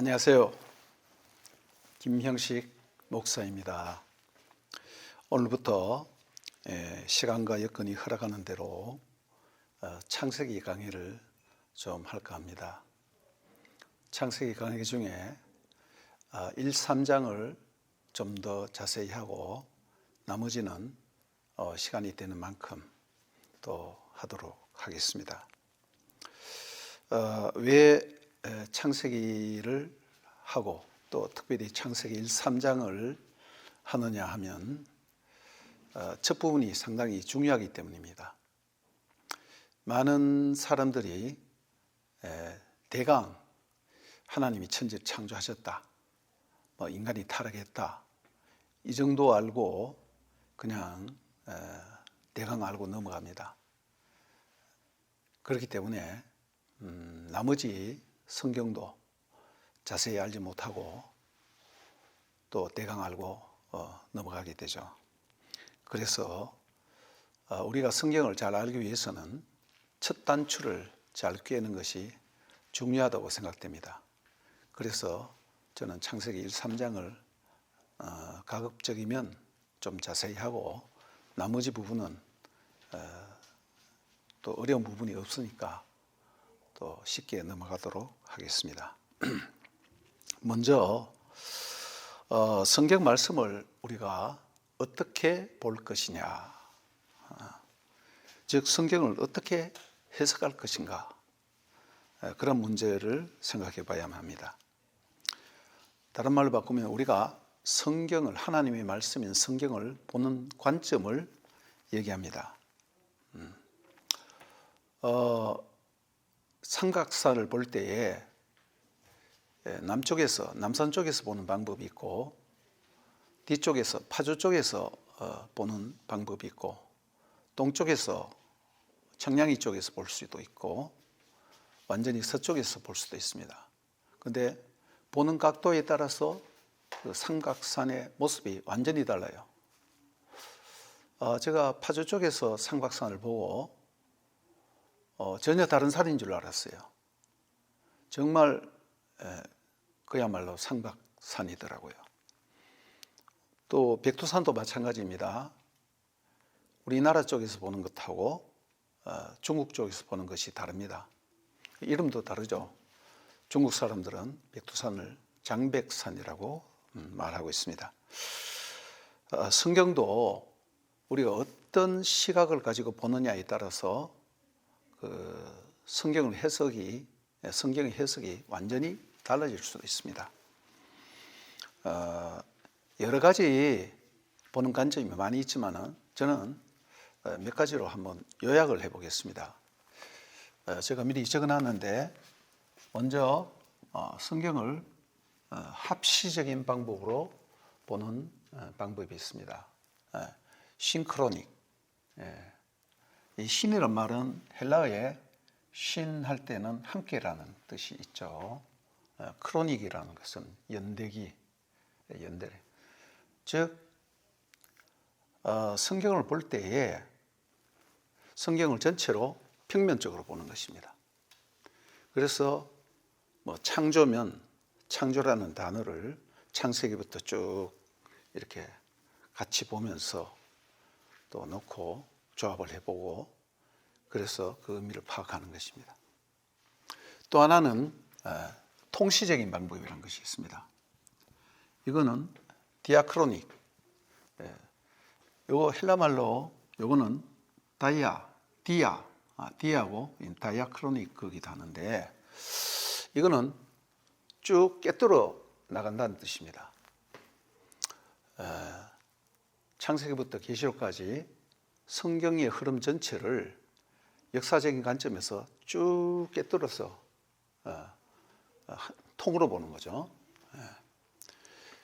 안녕하세요. 김형식 목사입니다. 오늘부터 시간과 여건이 허락하는 대로 창세기 강의를 좀 할까 합니다. 창세기 강의 중에 1, 3장을 좀 더 자세히 하고 나머지는 시간이 되는 만큼 또 하도록 하겠습니다. 왜 창세기를 하고 또 특별히 창세기 1, 3장을 하느냐 하면 첫 부분이 상당히 중요하기 때문입니다. 많은 사람들이 대강 하나님이 천지를 창조하셨다, 인간이 타락했다, 이 정도 알고 그냥 대강 알고 넘어갑니다. 그렇기 때문에 나머지 성경도 자세히 알지 못하고 또 대강 알고 넘어가게 되죠. 그래서 우리가 성경을 잘 알기 위해서는 첫 단추를 잘 꿰는 것이 중요하다고 생각됩니다. 그래서 저는 창세기 1, 3장을 가급적이면 좀 자세히 하고 나머지 부분은 또 어려운 부분이 없으니까 또 쉽게 넘어가도록 하겠습니다. 먼저 성경 말씀을 우리가 어떻게 볼 것이냐, 즉 성경을 어떻게 해석할 것인가, 그런 문제를 생각해 봐야만 합니다. 다른 말로 바꾸면 우리가 성경을, 하나님의 말씀인 성경을 보는 관점을 얘기합니다. 삼각산을 볼 때에 남쪽에서, 남산 쪽에서 보는 방법이 있고 뒤쪽에서, 파주 쪽에서 보는 방법이 있고 동쪽에서, 청량리 쪽에서 볼 수도 있고 완전히 서쪽에서 볼 수도 있습니다. 그런데 보는 각도에 따라서 그 삼각산의 모습이 완전히 달라요. 제가 파주 쪽에서 삼각산을 보고 전혀 다른 산인 줄 알았어요. 정말 그야말로 삼각산이더라고요. 또 백두산도 마찬가지입니다. 우리나라 쪽에서 보는 것하고 중국 쪽에서 보는 것이 다릅니다. 이름도 다르죠. 중국 사람들은 백두산을 장백산이라고 말하고 있습니다. 성경도 우리가 어떤 시각을 가지고 보느냐에 따라서 성경의 해석이 완전히 달라질 수도 있습니다. 여러 가지 보는 관점이 많이 있지만 저는 몇 가지로 한번 요약을 해보겠습니다. 제가 미리 적어놨는데 먼저 성경을 합시적인 방법으로 보는 방법이 있습니다. 싱크로닉. 이 신이란 말은 헬라어에 신 할 때는 함께라는 뜻이 있죠. 크로닉이라는 것은 연대기, 연대. 즉 성경을 볼 때에 성경을 전체로 평면적으로 보는 것입니다. 그래서 창조면 창조라는 단어를 창세기부터 쭉 이렇게 같이 보면서 또 놓고 조합을 해보고 그래서 그 의미를 파악하는 것입니다. 또 하나는 통시적인 방법이라는 것이 있습니다. 이거는 디아크로닉. 요거 헬라말로 요거는 디아고 다이아크로닉 거기도 하는데 이거는 쭉 꿰뚫어 나간다는 뜻입니다. 창세기부터 계시록까지 성경의 흐름 전체를 역사적인 관점에서 쭉 꿰뚫어서 통으로 보는 거죠.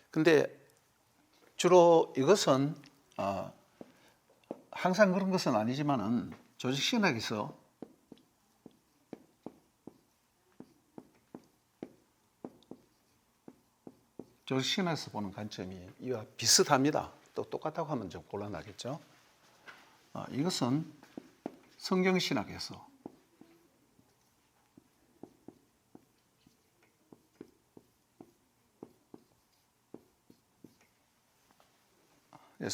근데 주로 이것은 항상 그런 것은 아니지만은 조직신학에서 보는 관점이 이와 비슷합니다. 또 똑같다고 하면 좀 곤란하겠죠. 이것은 성경신학에서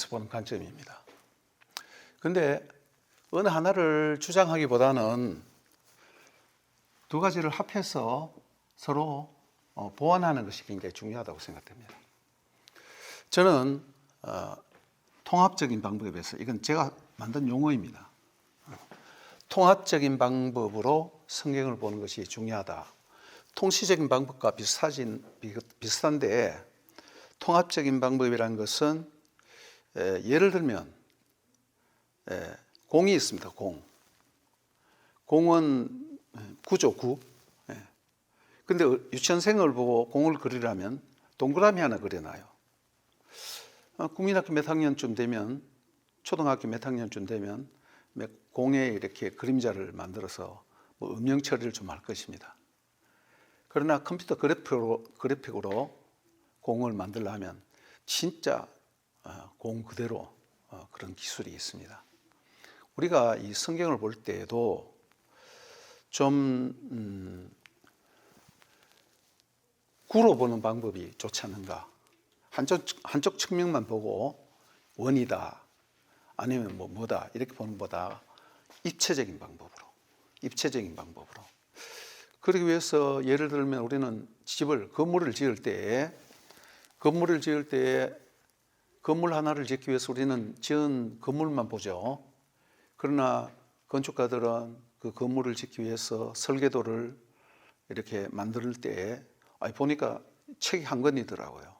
보는 관점입니다. 그런데 어느 하나를 주장하기보다는 두 가지를 합해서 서로 보완하는 것이 굉장히 중요하다고 생각됩니다. 저는 통합적인 방법에 비해서, 이건 제가 만든 용어입니다. 통합적인 방법으로 성경을 보는 것이 중요하다. 통시적인 방법과 비슷한데 통합적인 방법이라는 것은 예를 들면 공이 있습니다. 공은 구죠, 구. 근데 유치원생을 보고 공을 그리려면 동그라미 하나 그려놔요. 국민학교 몇 학년쯤 되면, 초등학교 몇 학년쯤 되면 공에 이렇게 그림자를 만들어서 뭐 음영 처리를 좀 할 것입니다. 그러나 컴퓨터 그래픽으로 공을 만들려면 진짜 공 그대로 그런 기술이 있습니다. 우리가 이 성경을 볼 때에도 좀 구로 보는 방법이 좋지 않는가. 한쪽 측면만 보고 원이다 아니면 뭐다 이렇게 보는 것보다 입체적인 방법으로 그러기 위해서 예를 들면 우리는 건물을 지을 때 건물 하나를 짓기 위해서 우리는 지은 건물만 보죠. 그러나 건축가들은 그 건물을 짓기 위해서 설계도를 이렇게 만들 때 보니까 책이 한 권이더라고요.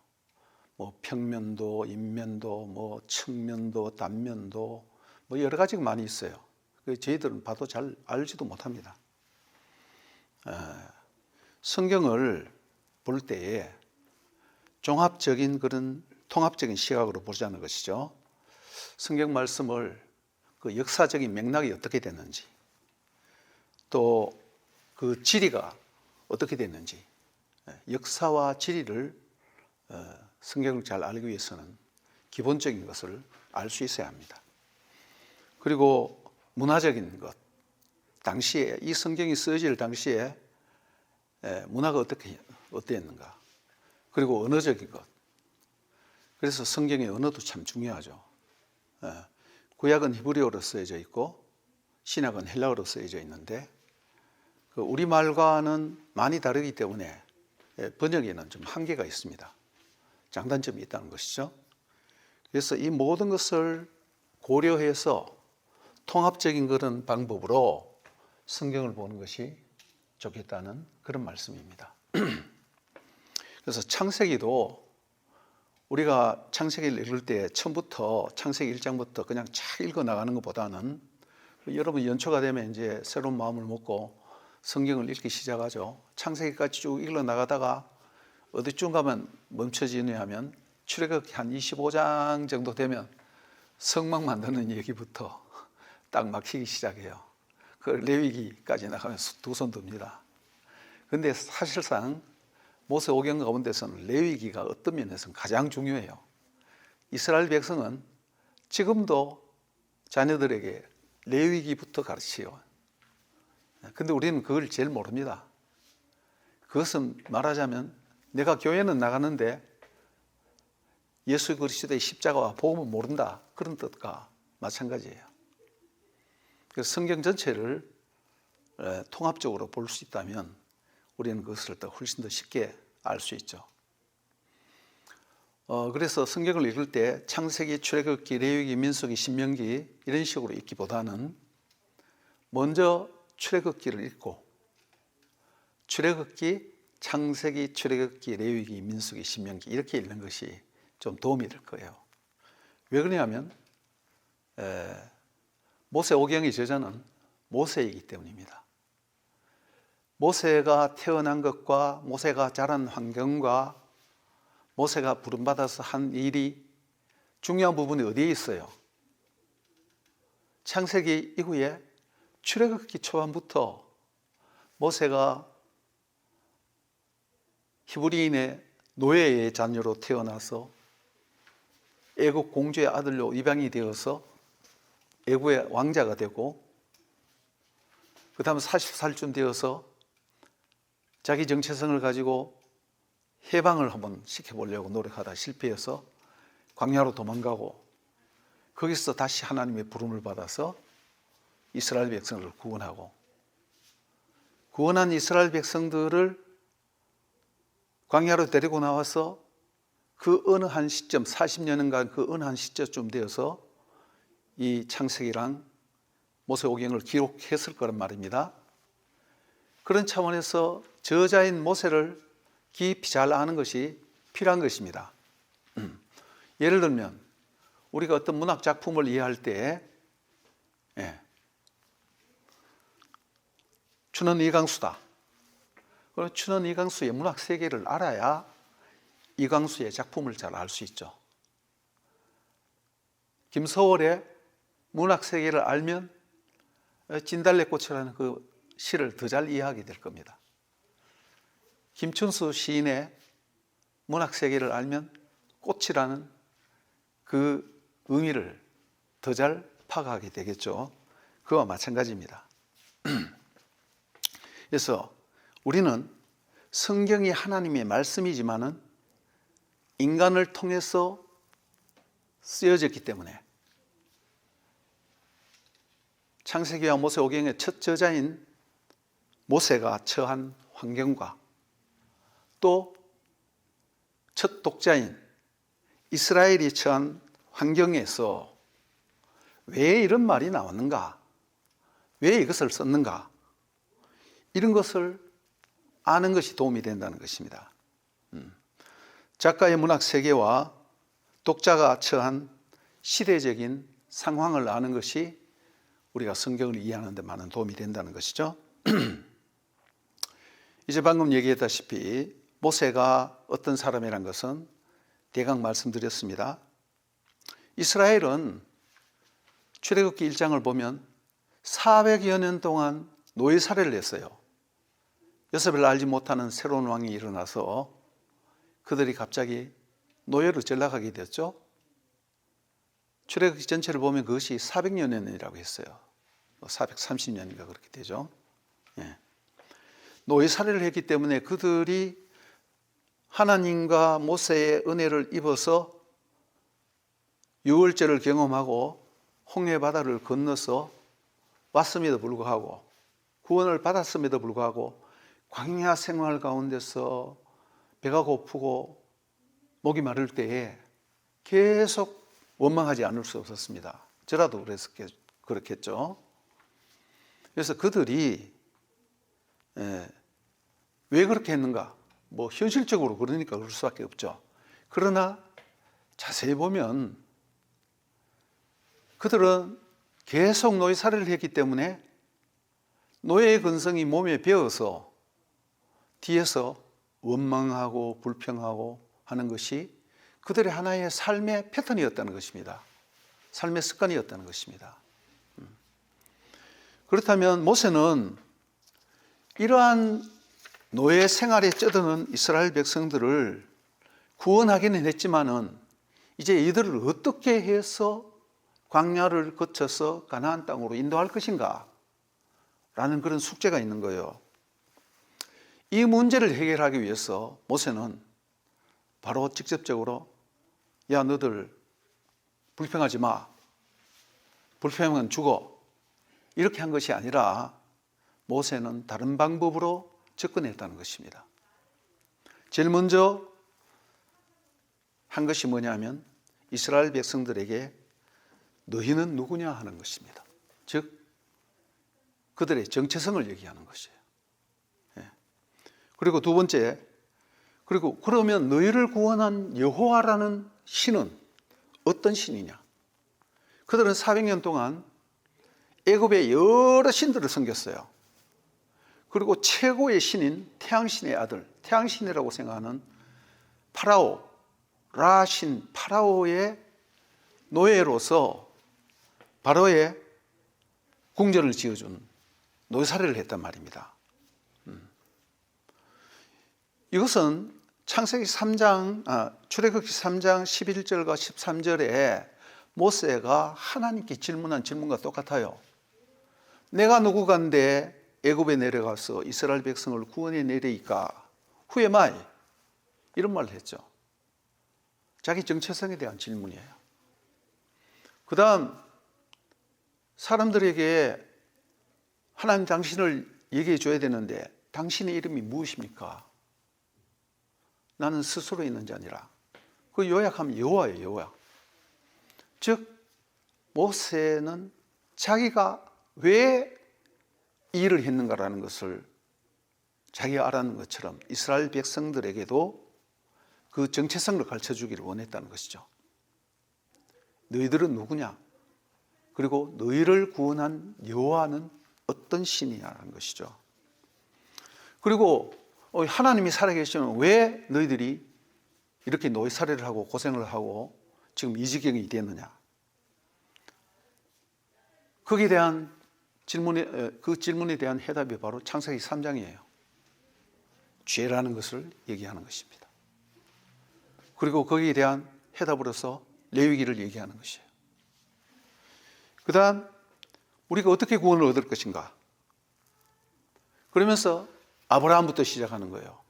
뭐 평면도, 인면도, 뭐 측면도, 단면도 뭐 여러 가지가 많이 있어요. 저희들은 봐도 잘 알지도 못합니다. 성경을 볼 때에 종합적인 그런 통합적인 시각으로 보자는 것이죠. 성경 말씀을 그 역사적인 맥락이 어떻게 됐는지, 또 그 지리가 어떻게 됐는지, 역사와 지리를 성경을 잘 알기 위해서는 기본적인 것을 알 수 있어야 합니다. 그리고 문화적인 것, 당시에 이 성경이 쓰여질 당시에 문화가 어땠는가, 그리고 언어적인 것. 그래서 성경의 언어도 참 중요하죠. 구약은 히브리어로 쓰여져 있고 신약은 헬라어로 쓰여져 있는데 우리말과는 많이 다르기 때문에 번역에는 좀 한계가 있습니다. 장단점이 있다는 것이죠. 그래서 이 모든 것을 고려해서 통합적인 그런 방법으로 성경을 보는 것이 좋겠다는 그런 말씀입니다. 그래서 창세기도 우리가 창세기를 읽을 때 처음부터 창세기 1장부터 그냥 쫙 읽어 나가는 것보다는 여러분 연초가 되면 이제 새로운 마음을 먹고 성경을 읽기 시작하죠. 창세기까지 쭉 읽어 나가다가 어디쯤 가면 멈춰지냐 하면 출애굽기 한 25장 정도 되면 성막 만드는 얘기부터 딱 막히기 시작해요. 그 레위기까지 나가면 두 손 듭니다. 그런데 사실상 모세 오경 가운데서는 레위기가 어떤 면에서는 가장 중요해요. 이스라엘 백성은 지금도 자녀들에게 레위기부터 가르치요. 근데 우리는 그걸 제일 모릅니다. 그것은 말하자면 내가 교회는 나가는데 예수 그리스도의 십자가와 복음은 모른다, 그런 뜻과 마찬가지예요. 그래서 성경 전체를 통합적으로 볼 수 있다면 우리는 그것을 더 훨씬 더 쉽게 알 수 있죠. 그래서 성경을 읽을 때 창세기, 출애굽기, 레위기, 민수기, 신명기 이런 식으로 읽기보다는 먼저 출애굽기를 읽고 출애굽기, 창세기, 출애굽기, 레위기, 민수기, 신명기 이렇게 읽는 것이 좀 도움이 될 거예요. 왜 그러냐면 모세 오경의 저자는 모세이기 때문입니다. 모세가 태어난 것과 모세가 자란 환경과 모세가 부름받아서 한 일이 중요한 부분이 어디에 있어요? 창세기 이후에 출애굽기 초반부터 모세가 히브리인의 노예의 자녀로 태어나서 애국 공주의 아들로 입양이 되어서 애국의 왕자가 되고 그 다음 40살쯤 되어서 자기 정체성을 가지고 해방을 한번 시켜보려고 노력하다 실패해서 광야로 도망가고 거기서 다시 하나님의 부름을 받아서 이스라엘 백성을 구원하고, 구원한 이스라엘 백성들을 광야로 데리고 나와서 그 어느 한 시점, 40년간 그 어느 한 시점쯤 되어서 이 창세기랑 모세오경을 기록했을 거란 말입니다. 그런 차원에서 저자인 모세를 깊이 잘 아는 것이 필요한 것입니다. 예를 들면 우리가 어떤 문학 작품을 이해할 때 춘원 이강수다. 그럼 춘원 이강수의 문학 세계를 알아야 이강수의 작품을 잘 알 수 있죠. 김서월의 문학 세계를 알면 진달래꽃이라는 그 시를 더 잘 이해하게 될 겁니다. 김춘수 시인의 문학 세계를 알면 꽃이라는 그 의미를 더 잘 파악하게 되겠죠. 그와 마찬가지입니다. 그래서 우리는 성경이 하나님의 말씀이지만은 인간을 통해서 쓰여졌기 때문에 창세기와 모세오경의 첫 저자인 모세가 처한 환경과 또 첫 독자인 이스라엘이 처한 환경에서 왜 이런 말이 나왔는가? 왜 이것을 썼는가? 이런 것을 아는 것이 도움이 된다는 것입니다. 작가의 문학 세계와 독자가 처한 시대적인 상황을 아는 것이 우리가 성경을 이해하는 데 많은 도움이 된다는 것이죠. 이제 방금 얘기했다시피 모세가 어떤 사람이란 것은 대강 말씀드렸습니다. 이스라엘은 출애굽기 1장을 보면 400여 년 동안 노예 살해를 했어요. 요셉을 알지 못하는 새로운 왕이 일어나서 그들이 갑자기 노예로 전락하게 되었죠. 출애굽기 전체를 보면 그것이 400여 년이라고 했어요. 430년인가 그렇게 되죠. 노예 살해를 했기 때문에 그들이 하나님과 모세의 은혜를 입어서 유월절을 경험하고 홍해 바다를 건너서 왔음에도 불구하고 구원을 받았음에도 불구하고 광야 생활 가운데서 배가 고프고 목이 마를 때에 계속 원망하지 않을 수 없었습니다. 저라도 그렇겠죠. 그래서 그들이 왜 그렇게 했는가? 뭐 현실적으로 그러니까 그럴 수밖에 없죠. 그러나 자세히 보면 그들은 계속 노예 살해를 했기 때문에 노예의 근성이 몸에 배어서 뒤에서 원망하고 불평하고 하는 것이 그들의 하나의 삶의 패턴이었다는 것입니다. 삶의 습관이었다는 것입니다. 그렇다면 모세는 이러한 노예 생활에 쩌드는 이스라엘 백성들을 구원하기는 했지만은 이제 이들을 어떻게 해서 광야를 거쳐서 가나안 땅으로 인도할 것인가 라는 그런 숙제가 있는 거예요. 이 문제를 해결하기 위해서 모세는 바로 직접적으로 야 너들 불평하지 마, 불평하면 죽어, 이렇게 한 것이 아니라 모세는 다른 방법으로 접근했다는 것입니다. 제일 먼저 한 것이 뭐냐면 이스라엘 백성들에게 너희는 누구냐 하는 것입니다. 즉 그들의 정체성을 얘기하는 것이에요. 그리고 두 번째, 그러면 너희를 구원한 여호와라는 신은 어떤 신이냐? 그들은 400년 동안 애굽의 여러 신들을 섬겼어요. 그리고 최고의 신인 태양신의 아들, 태양신이라고 생각하는 파라오, 라신 파라오의 노예로서 바로의 궁전을 지어준 노예살이를 했단 말입니다. 이것은 창세기 3장, 출애굽기 3장 11절과 13절에 모세가 하나님께 질문한 질문과 똑같아요. 내가 누구간데 애굽에 내려가서 이스라엘 백성을 구원해 내리까? Who am I? 이런 말을 했죠. 자기 정체성에 대한 질문이에요. 그 다음 사람들에게 하나님 당신을 얘기해 줘야 되는데 당신의 이름이 무엇입니까? 나는 스스로 있는 자니라. 그 요약하면 여호와예요, 여호와. 즉 모세는 자기가 왜 이 일을 했는가라는 것을 자기가 알아는 것처럼 이스라엘 백성들에게도 그 정체성을 가르쳐 주기를 원했다는 것이죠. 너희들은 누구냐? 그리고 너희를 구원한 여호와는 어떤 신이냐는 것이죠. 그리고 하나님이 살아계시면 왜 너희들이 이렇게 노예살이를 하고 고생을 하고 지금 이 지경이 됐느냐? 거기에 대한 그 질문에 대한 해답이 바로 창세기 3장이에요. 죄라는 것을 얘기하는 것입니다. 그리고 거기에 대한 해답으로서 레위기를 얘기하는 것이에요. 그 다음 우리가 어떻게 구원을 얻을 것인가? 그러면서 아브라함부터 시작하는 거예요.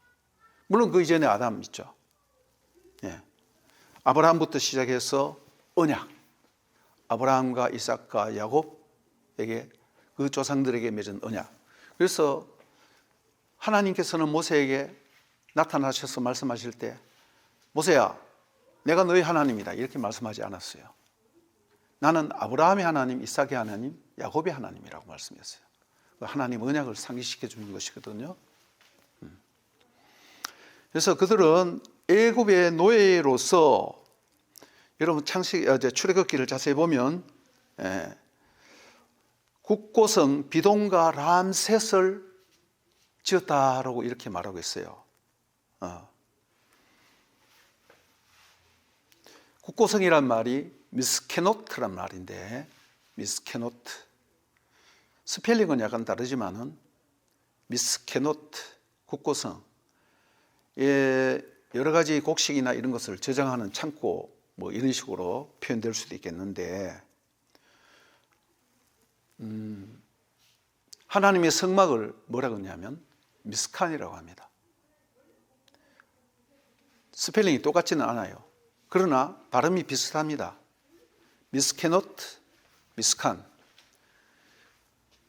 물론 그 이전에 아담 있죠. 예. 아브라함부터 시작해서 언약, 아브라함과 이삭과 야곱에게 그 조상들에게 맺은 언약. 그래서 하나님께서는 모세에게 나타나셔서 말씀하실 때 모세야 내가 너희 하나님이다 이렇게 말씀하지 않았어요. 나는 아브라함의 하나님, 이삭의 하나님, 야곱의 하나님이라고 말씀했어요. 하나님 언약을 상기시켜 주는 것이거든요. 그래서 그들은 애굽의 노예로서 여러분 출애굽기를 자세히 보면 국고성 비동과 람셋을 지었다라고 이렇게 말하고 있어요. 국고성이란 말이 미스케노트란 말인데 미스케노트 스펠링은 약간 다르지만은 미스케노트 국고성 여러 가지 곡식이나 이런 것을 저장하는 창고 뭐 이런 식으로 표현될 수도 있겠는데 하나님의 성막을 뭐라고 하냐면 미스칸이라고 합니다. 스펠링이 똑같지는 않아요. 그러나 발음이 비슷합니다. 미스케노트, 미스칸.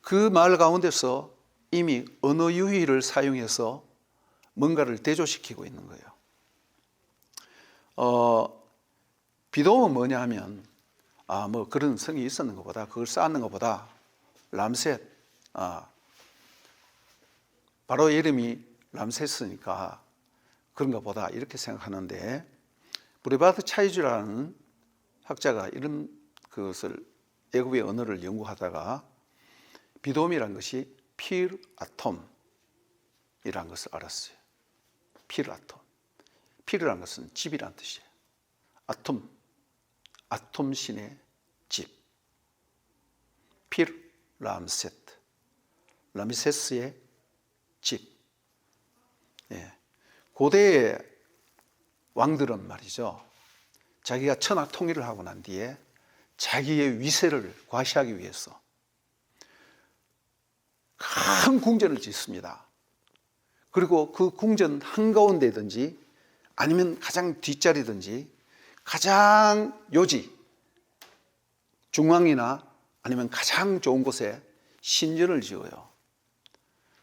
그 말 가운데서 이미 언어 유희를 사용해서 뭔가를 대조시키고 있는 거예요. 비돔은 뭐냐 하면 뭐 그런 성이 있었는 것보다 그걸 쌓는 것보다 람셋 바로 이름이 람세스니까 그런가 보다 이렇게 생각하는데 브레바드 차이주라는 학자가 이런 것을 애굽의 언어를 연구하다가 비돔이란 것이 필 아톰이라는 것을 알았어요. 필 아톰. 필이라는 것은 집이란 뜻이에요. 아톰 신의 집. 필 람세트. 라미세스의 집. 예. 고대의 왕들은 말이죠. 자기가 천하 통일을 하고 난 뒤에 자기의 위세를 과시하기 위해서 큰 궁전을 짓습니다. 그리고 그 궁전 한가운데든지 아니면 가장 뒷자리든지 가장 요지 중앙이나 아니면 가장 좋은 곳에 신전을 지어요.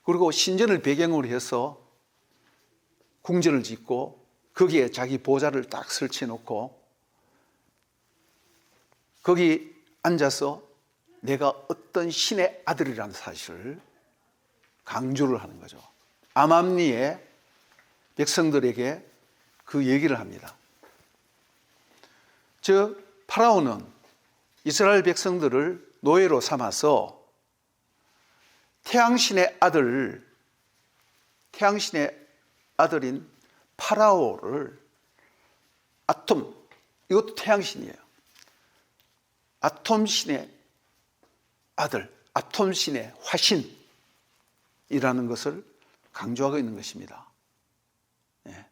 그리고 신전을 배경으로 해서 궁전을 짓고 거기에 자기 보좌를 딱 설치해 놓고 거기 앉아서 내가 어떤 신의 아들이라는 사실을 강조를 하는 거죠. 암암리의 백성들에게 그 얘기를 합니다. 즉 파라오는 이스라엘 백성들을 노예로 삼아서 태양신의 아들인 파라오를 이것도 태양신이에요. 아톰신의 아들, 아톰신의 화신이라는 것을 강조하고 있는 것입니다. 예.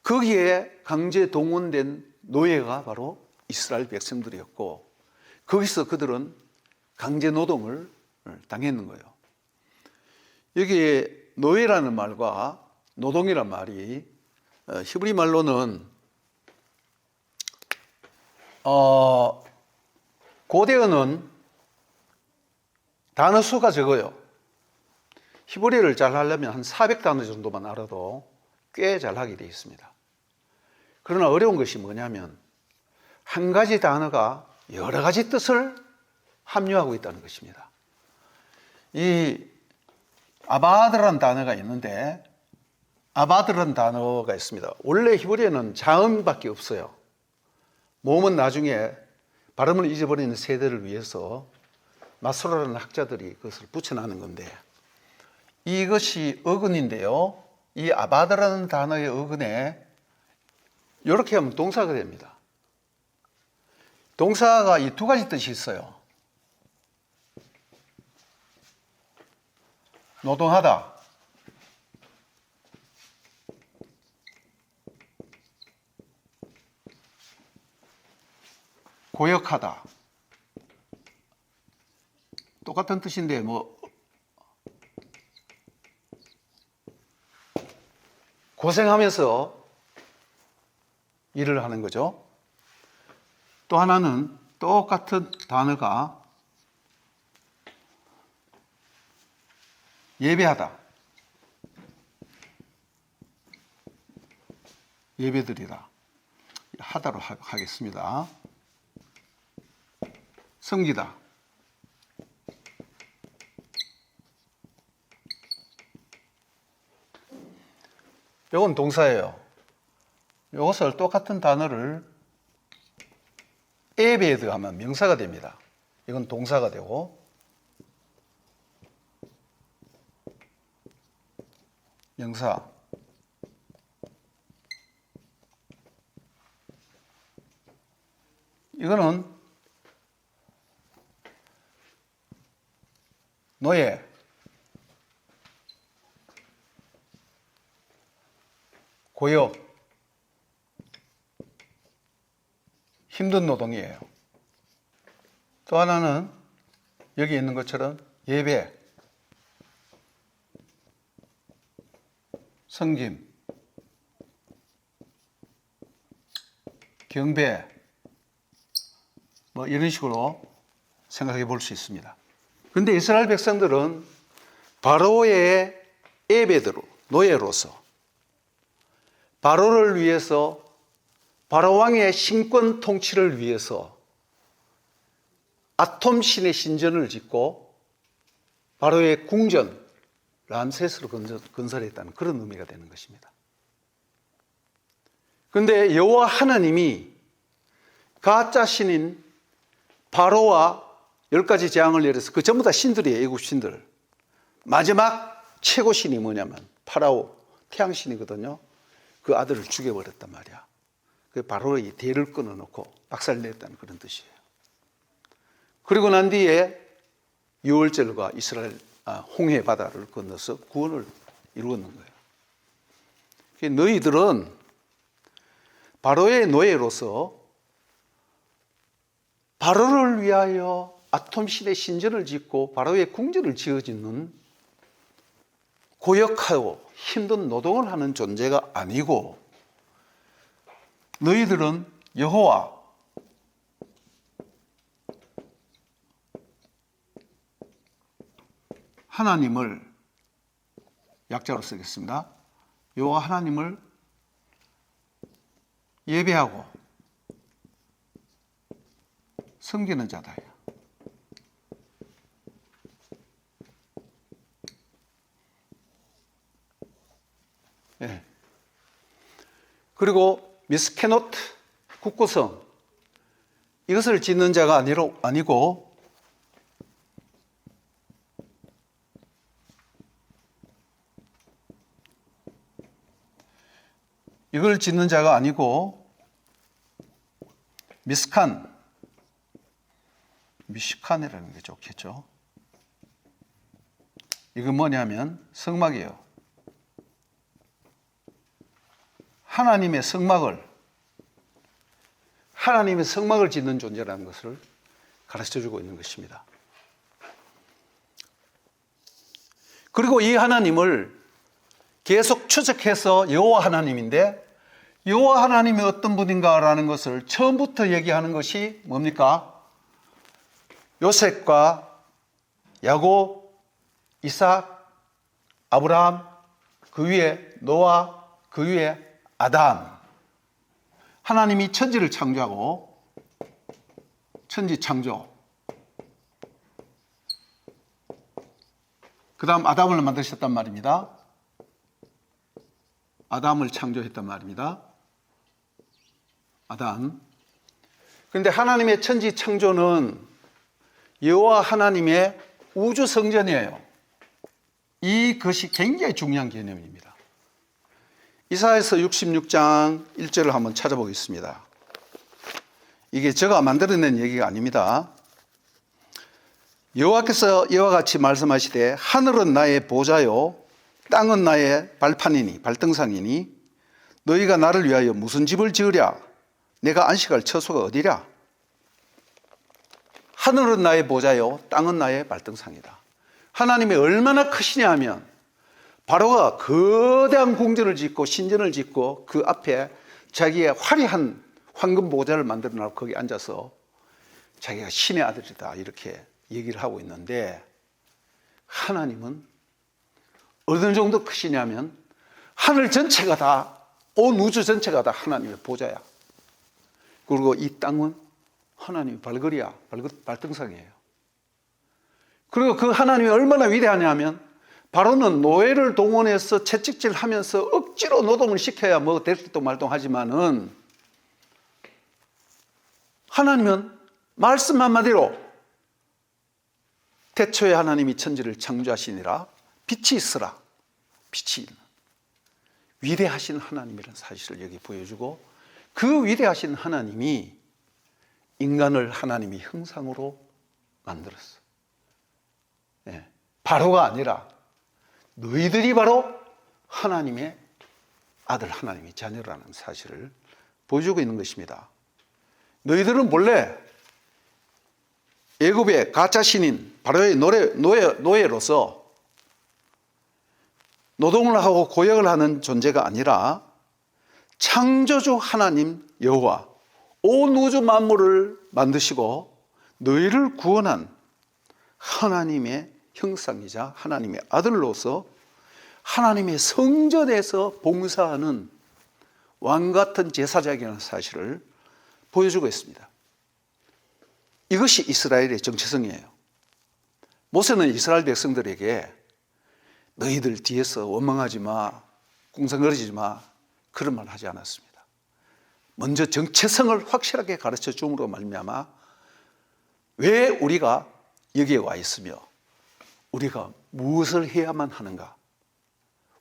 거기에 강제 동원된 노예가 바로 이스라엘 백성들이었고 거기서 그들은 강제 노동을 당했는 거예요. 여기에 노예라는 말과 노동이란 말이 히브리 말로는 고대어는 단어 수가 적어요. 히브리어를 잘 하려면 한 400단어 정도만 알아도 꽤 잘하게 되어 있습니다. 그러나 어려운 것이 뭐냐면 한 가지 단어가 여러 가지 뜻을 함유하고 있다는 것입니다. 이 아바드라는 단어가 있는데, 아바드라는 단어가 있습니다. 원래 히브리어는 자음밖에 없어요. 모음은 나중에 발음을 잊어버리는 세대를 위해서 마소라라는 학자들이 그것을 붙여나는 건데, 이것이 어근인데요. 이 아바드라는 단어의 어근에 이렇게 하면 동사가 됩니다. 동사가 이 두 가지 뜻이 있어요. 노동하다, 고역하다. 똑같은 뜻인데 고생하면서 일을 하는 거죠. 또 하나는 똑같은 단어가 예배하다, 예배드리다. 하다로 하겠습니다. 섬기다, 이건 동사예요. 이것을 똑같은 단어를 에베드 하면 명사가 됩니다. 이건 동사가 되고, 명사, 이거는 노예, 고역, 힘든 노동이에요. 또 하나는 여기 있는 것처럼 예배, 섬김, 경배, 이런 식으로 생각해 볼 수 있습니다. 그런데 이스라엘 백성들은 바로의 에베드로, 노예로서 바로를 위해서, 바로 왕의 신권 통치를 위해서 아톰신의 신전을 짓고 바로의 궁전 람세스를 건설했다는 그런 의미가 되는 것입니다. 그런데 여호와 하나님이 가짜 신인 바로와 10가지 재앙을 내려서 그 전부 다 신들이에요. 애국 신들. 마지막 최고 신이 뭐냐면 파라오, 태양신이거든요. 그 아들을 죽여버렸단 말이야. 그 바로의 대를 끊어놓고 박살냈다는 그런 뜻이에요. 그리고 난 뒤에 유월절과 이스라엘 홍해 바다를 건너서 구원을 이루었는 거예요. 너희들은 바로의 노예로서 바로를 위하여 아톰신의 신전을 짓고 바로의 궁전을 지어짓는 고역하고 힘든 노동을 하는 존재가 아니고, 너희들은 여호와 하나님을, 약자로 쓰겠습니다. 여호와 하나님을 예배하고 섬기는 자다요. 네. 그리고 미스케노트, 국고성, 이것을 짓는 자가 아니고 이걸 짓는 자가 아니고 미시칸이라는 게 좋겠죠. 이건 뭐냐면 성막이에요. 하나님의 성막을 짓는 존재라는 것을 가르쳐주고 있는 것입니다. 그리고 이 하나님을 계속 추적해서 여호와 하나님인데, 여호와 하나님이 어떤 분인가라는 것을 처음부터 얘기하는 것이 뭡니까? 요셉과 야곱, 이삭, 아브라함, 그 위에 노아, 그 위에 아담. 하나님이 천지를 창조하고, 천지 창조, 그 다음 아담을 만드셨단 말입니다. 아담을 창조했단 말입니다. 아담. 그런데 하나님의 천지 창조는 여호와 하나님의 우주 성전이에요. 이것이 굉장히 중요한 개념입니다. 이사야서 66장 1절을 한번 찾아보겠습니다. 이게 제가 만들어낸 얘기가 아닙니다. 여호와께서 이와 같이 말씀하시되 하늘은 나의 보좌요 땅은 나의 발판이니 발등상이니 너희가 나를 위하여 무슨 집을 지으랴? 내가 안식할 처소가 어디랴? 하늘은 나의 보좌요 땅은 나의 발등상이다. 하나님이 얼마나 크시냐 하면 바로가 거대한 궁전을 짓고 신전을 짓고 그 앞에 자기의 화려한 황금 보좌를 만들어 놔서 거기 앉아서 자기가 신의 아들이다 이렇게 얘기를 하고 있는데, 하나님은 어느 정도 크시냐면 하늘 전체가 다, 온 우주 전체가 다 하나님의 보좌야. 그리고 이 땅은 하나님의 발걸이야, 발등상이에요. 그리고 그 하나님이 얼마나 위대하냐면 바로는 노예를 동원해서 채찍질 하면서 억지로 노동을 시켜야 뭐 될지도 말도 하지만은 하나님은 말씀 한마디로 태초에 하나님이 천지를 창조하시니라 빛이 있으라. 빛이 있는 위대하신 하나님이라는 사실을 여기 보여주고, 그 위대하신 하나님이 인간을 하나님이 형상으로 만들었어. 예, 바로가 아니라 너희들이 바로 하나님의 아들, 하나님의 자녀라는 사실을 보여주고 있는 것입니다. 너희들은 본래 애굽의 가짜 신인 바로의 노예로서 노동을 하고 고역을 하는 존재가 아니라 창조주 하나님 여호와, 온 우주 만물을 만드시고 너희를 구원한 하나님의 형상이자 하나님의 아들로서 하나님의 성전에서 봉사하는 왕같은 제사장이라는 사실을 보여주고 있습니다. 이것이 이스라엘의 정체성이에요. 모세는 이스라엘 백성들에게 너희들 뒤에서 원망하지 마, 궁상거리지 마, 그런 말 하지 않았습니다. 먼저 정체성을 확실하게 가르쳐 줌으로 말미암아 왜 우리가 여기에 와 있으며 우리가 무엇을 해야만 하는가,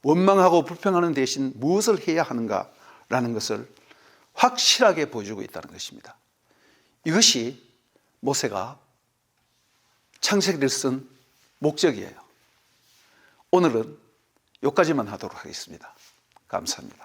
원망하고 불평하는 대신 무엇을 해야 하는가라는 것을 확실하게 보여주고 있다는 것입니다. 이것이 모세가 창세기를 쓴 목적이에요. 오늘은 여기까지만 하도록 하겠습니다. 감사합니다.